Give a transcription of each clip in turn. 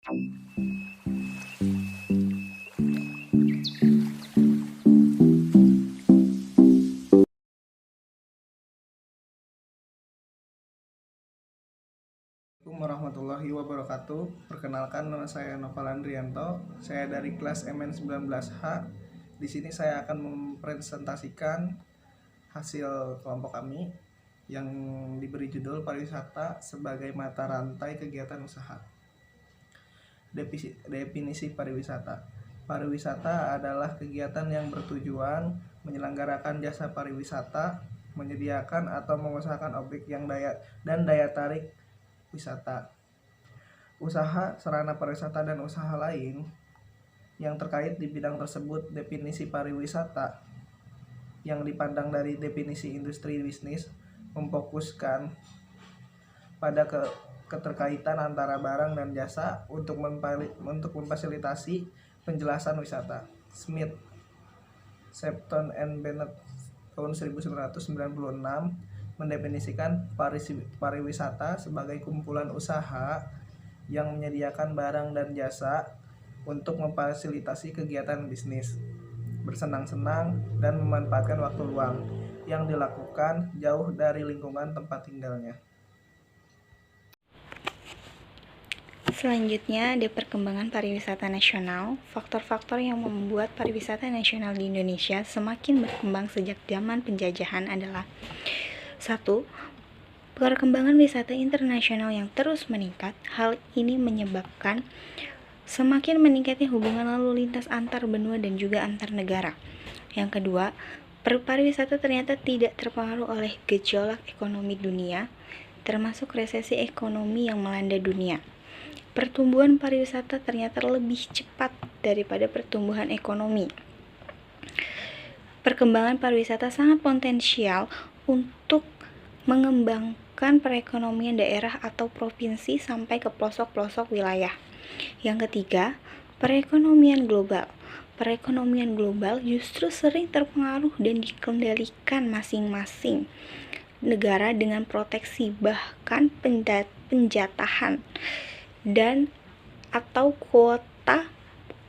Assalamualaikum warahmatullahi wabarakatuh. Perkenalkan, nama saya Noval Andrianto. Saya dari kelas MN19H. Di sini saya akan mempresentasikan hasil kelompok kami yang diberi judul pariwisata sebagai mata rantai kegiatan usaha. Definisi pariwisata. Pariwisata adalah kegiatan yang bertujuan menyelenggarakan jasa pariwisata, menyediakan atau mengusahakan objek yang daya tarik wisata. Usaha, sarana pariwisata, dan usaha lain yang terkait di bidang tersebut. Definisi pariwisata yang dipandang dari definisi industri bisnis memfokuskan pada keterkaitan antara barang dan jasa untuk memfasilitasi penjelasan wisata. Smith, Shepton and Bennett tahun 1996 mendefinisikan pariwisata sebagai kumpulan usaha yang menyediakan barang dan jasa untuk memfasilitasi kegiatan bisnis, bersenang-senang, dan memanfaatkan waktu luang yang dilakukan jauh dari lingkungan tempat tinggalnya. Selanjutnya ada perkembangan pariwisata nasional. Faktor-faktor yang membuat pariwisata nasional di Indonesia semakin berkembang sejak zaman penjajahan adalah: 1. Perkembangan wisata internasional yang terus meningkat. Hal ini menyebabkan semakin meningkatnya hubungan lalu lintas antar benua dan juga antar negara. Yang kedua, pariwisata ternyata tidak terpengaruh oleh gejolak ekonomi dunia, termasuk resesi ekonomi yang melanda dunia. Pertumbuhan pariwisata ternyata lebih cepat daripada pertumbuhan ekonomi. Perkembangan pariwisata sangat potensial untuk mengembangkan perekonomian daerah atau provinsi sampai ke pelosok-pelosok wilayah. Yang ketiga, perekonomian global. Perekonomian global justru sering terpengaruh dan dikendalikan masing-masing negara dengan proteksi, bahkan penjatahan dan atau kuota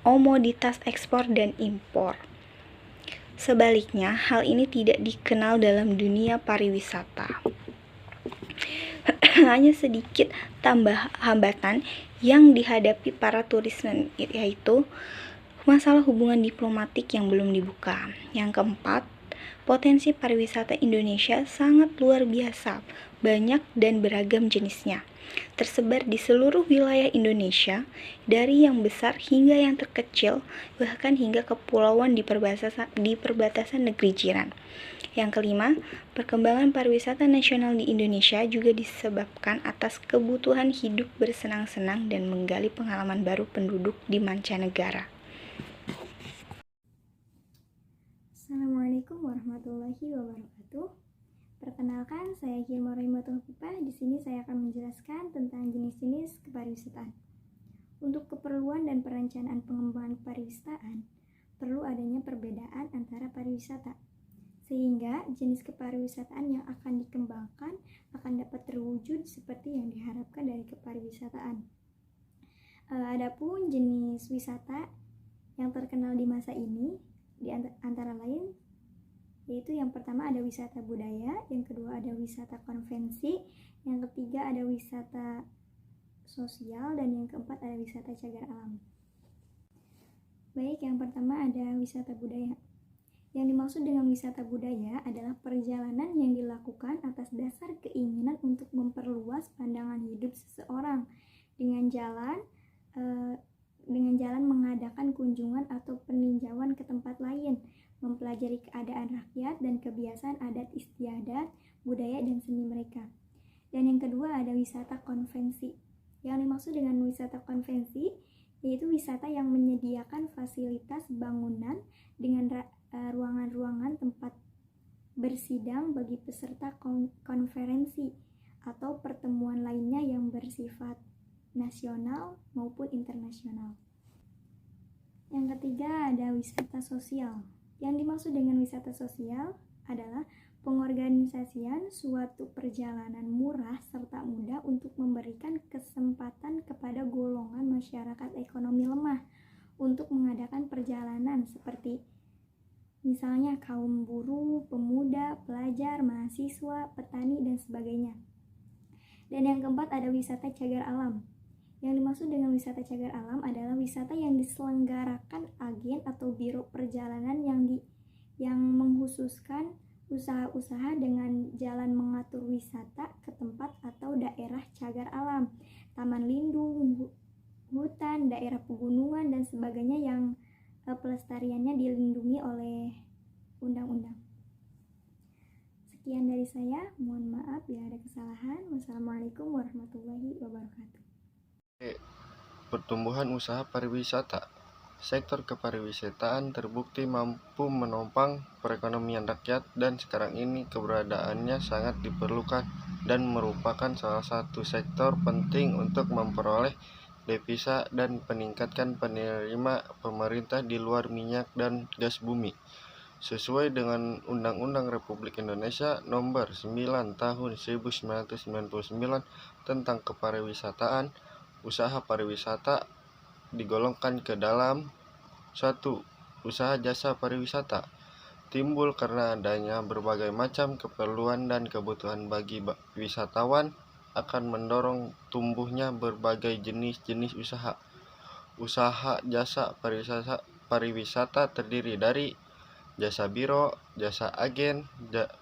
komoditas ekspor dan impor. Sebaliknya, hal ini tidak dikenal dalam dunia pariwisata. Hanya sedikit hambatan yang dihadapi para turis, yaitu masalah hubungan diplomatik yang belum dibuka. Yang keempat, potensi pariwisata Indonesia sangat luar biasa, banyak dan beragam jenisnya, tersebar di seluruh wilayah Indonesia, dari yang besar hingga yang terkecil, bahkan hingga kepulauan di perbatasan negeri jiran. Yang kelima, perkembangan pariwisata nasional di Indonesia juga disebabkan atas kebutuhan hidup bersenang-senang dan menggali pengalaman baru penduduk di mancanegara. Assalamualaikum warahmatullahi wabarakatuh. Perkenalkan, saya Hilma Rohimatul Hufifah. Di sini saya akan menjelaskan tentang jenis-jenis kepariwisataan. Untuk keperluan dan perencanaan pengembangan pariwisataan, perlu adanya perbedaan antara pariwisata, sehingga jenis kepariwisataan yang akan dikembangkan akan dapat terwujud seperti yang diharapkan dari kepariwisataan. Adapun jenis wisata yang terkenal di masa ini di antara lain yaitu yang pertama ada wisata budaya, yang kedua ada wisata konvensi, yang ketiga ada wisata sosial, dan yang keempat ada wisata cagar alam. Baik, yang pertama ada wisata budaya. Yang dimaksud dengan wisata budaya adalah perjalanan yang dilakukan atas dasar keinginan untuk memperluas pandangan hidup seseorang dengan jalan mengadakan kunjungan atau peninjauan ke tempat lain, mempelajari keadaan rakyat dan kebiasaan adat istiadat, budaya, dan seni mereka. Dan yang kedua ada wisata konvensi. Yang dimaksud dengan wisata konvensi yaitu wisata yang menyediakan fasilitas bangunan dengan ruangan-ruangan tempat bersidang bagi peserta konferensi atau pertemuan lainnya yang bersifat nasional maupun internasional. Yang ketiga ada wisata sosial. Yang dimaksud dengan wisata sosial adalah Pengorganisasian suatu perjalanan murah serta mudah untuk memberikan kesempatan kepada golongan masyarakat ekonomi lemah untuk mengadakan perjalanan seperti misalnya kaum buruh, pemuda, pelajar, mahasiswa, petani, dan sebagainya. Dan yang keempat ada wisata cagar alam. Yang dimaksud dengan wisata cagar alam adalah wisata yang diselenggarakan agen atau biro perjalanan yang mengkhususkan usaha-usaha dengan jalan mengatur wisata ke tempat atau daerah cagar alam, taman lindung, hutan, daerah pegunungan, dan sebagainya yang pelestariannya dilindungi oleh undang-undang. Sekian dari saya, mohon maaf bila ada kesalahan. Wassalamualaikum warahmatullahi wabarakatuh. Pertumbuhan usaha pariwisata. Sektor kepariwisataan terbukti mampu menopang perekonomian rakyat dan sekarang ini keberadaannya sangat diperlukan dan merupakan salah satu sektor penting untuk memperoleh devisa dan meningkatkan penerima pemerintah di luar minyak dan gas bumi. Sesuai dengan Undang-Undang Republik Indonesia Nomor 9 Tahun 1999 tentang Kepariwisataan, usaha pariwisata digolongkan ke dalam 1. Usaha jasa pariwisata. Timbul karena adanya berbagai macam keperluan dan kebutuhan bagi wisatawan akan mendorong tumbuhnya berbagai jenis-jenis usaha. Usaha jasa pariwisata terdiri dari jasa biro, jasa agen,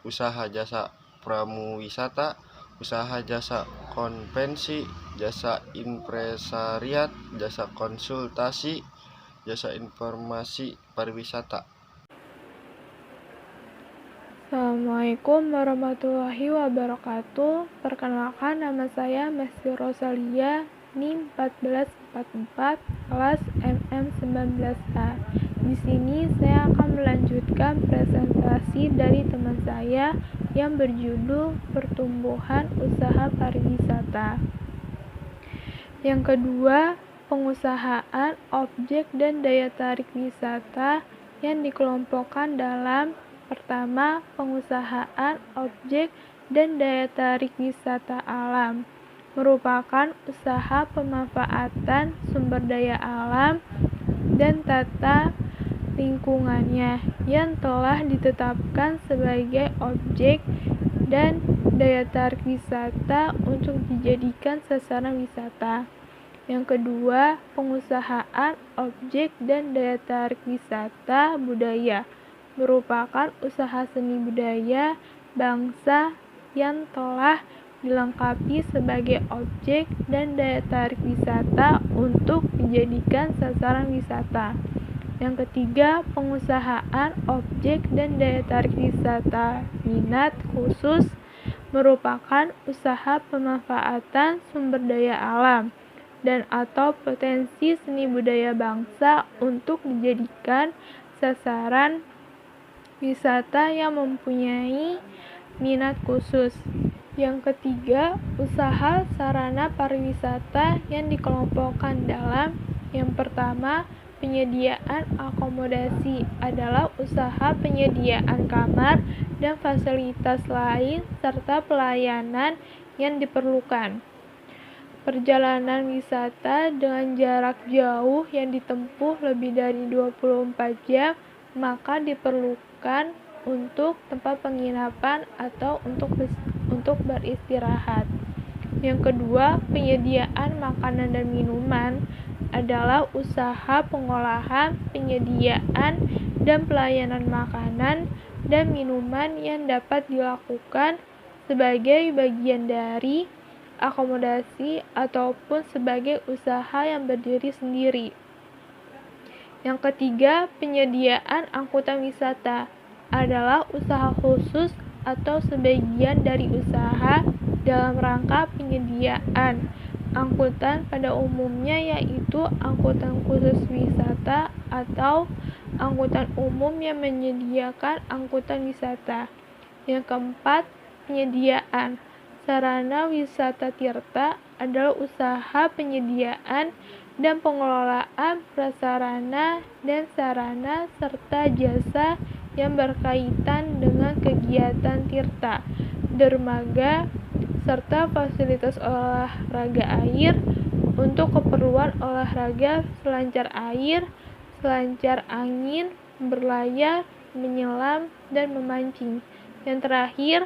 usaha jasa pramuwisata, usaha jasa konvensi, jasa impresariat, jasa konsultasi, jasa informasi pariwisata. Assalamualaikum warahmatullahi wabarakatuh. Perkenalkan, nama saya Mesti Rosalia, NIM 1444, kelas MM19A. Di sini saya akan melanjutkan presentasi dari teman saya yang berjudul Pertumbuhan Usaha Pariwisata. Yang kedua, pengusahaan objek dan daya tarik wisata yang dikelompokkan dalam pertama, pengusahaan objek dan daya tarik wisata alam merupakan usaha pemanfaatan sumber daya alam dan tata lingkungannya yang telah ditetapkan sebagai objek dan daya tarik wisata untuk dijadikan sasaran wisata. Yang kedua, pengusahaan objek dan daya tarik wisata budaya merupakan usaha seni budaya bangsa yang telah dilengkapi sebagai objek dan daya tarik wisata untuk dijadikan sasaran wisata. Yang ketiga, pengusahaan objek dan daya tarik wisata minat khusus merupakan usaha pemanfaatan sumber daya alam dan atau potensi seni budaya bangsa untuk dijadikan sasaran wisata yang mempunyai minat khusus. Yang ketiga, usaha sarana pariwisata yang dikelompokkan dalam yang pertama, penyediaan akomodasi adalah usaha penyediaan kamar dan fasilitas lain serta pelayanan yang diperlukan. Perjalanan wisata dengan jarak jauh yang ditempuh lebih dari 24 jam maka diperlukan untuk tempat penginapan atau untuk beristirahat. Yang kedua, penyediaan makanan dan minuman adalah usaha pengolahan, penyediaan, dan pelayanan makanan dan minuman yang dapat dilakukan sebagai bagian dari akomodasi ataupun sebagai usaha yang berdiri sendiri. Yang ketiga, penyediaan angkutan wisata adalah usaha khusus atau sebagian dari usaha dalam rangka penyediaan angkutan pada umumnya, yaitu angkutan khusus wisata atau angkutan umum yang menyediakan angkutan wisata. Yang keempat, penyediaan sarana wisata tirta adalah usaha penyediaan dan pengelolaan prasarana dan sarana serta jasa yang berkaitan dengan kegiatan tirta, dermaga, serta fasilitas olahraga air untuk keperluan olahraga selancar air, selancar angin, berlayar, menyelam, dan memancing. Yang terakhir,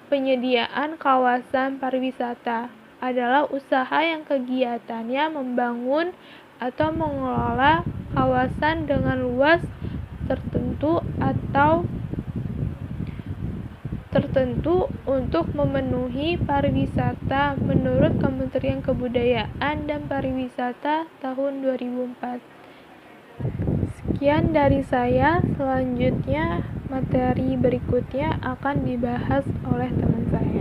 penyediaan kawasan pariwisata adalah usaha yang kegiatannya membangun atau mengelola kawasan dengan luas tertentu untuk memenuhi pariwisata menurut Kementerian Kebudayaan dan Pariwisata tahun 2004. Sekian dari saya, selanjutnya materi berikutnya akan dibahas oleh teman saya.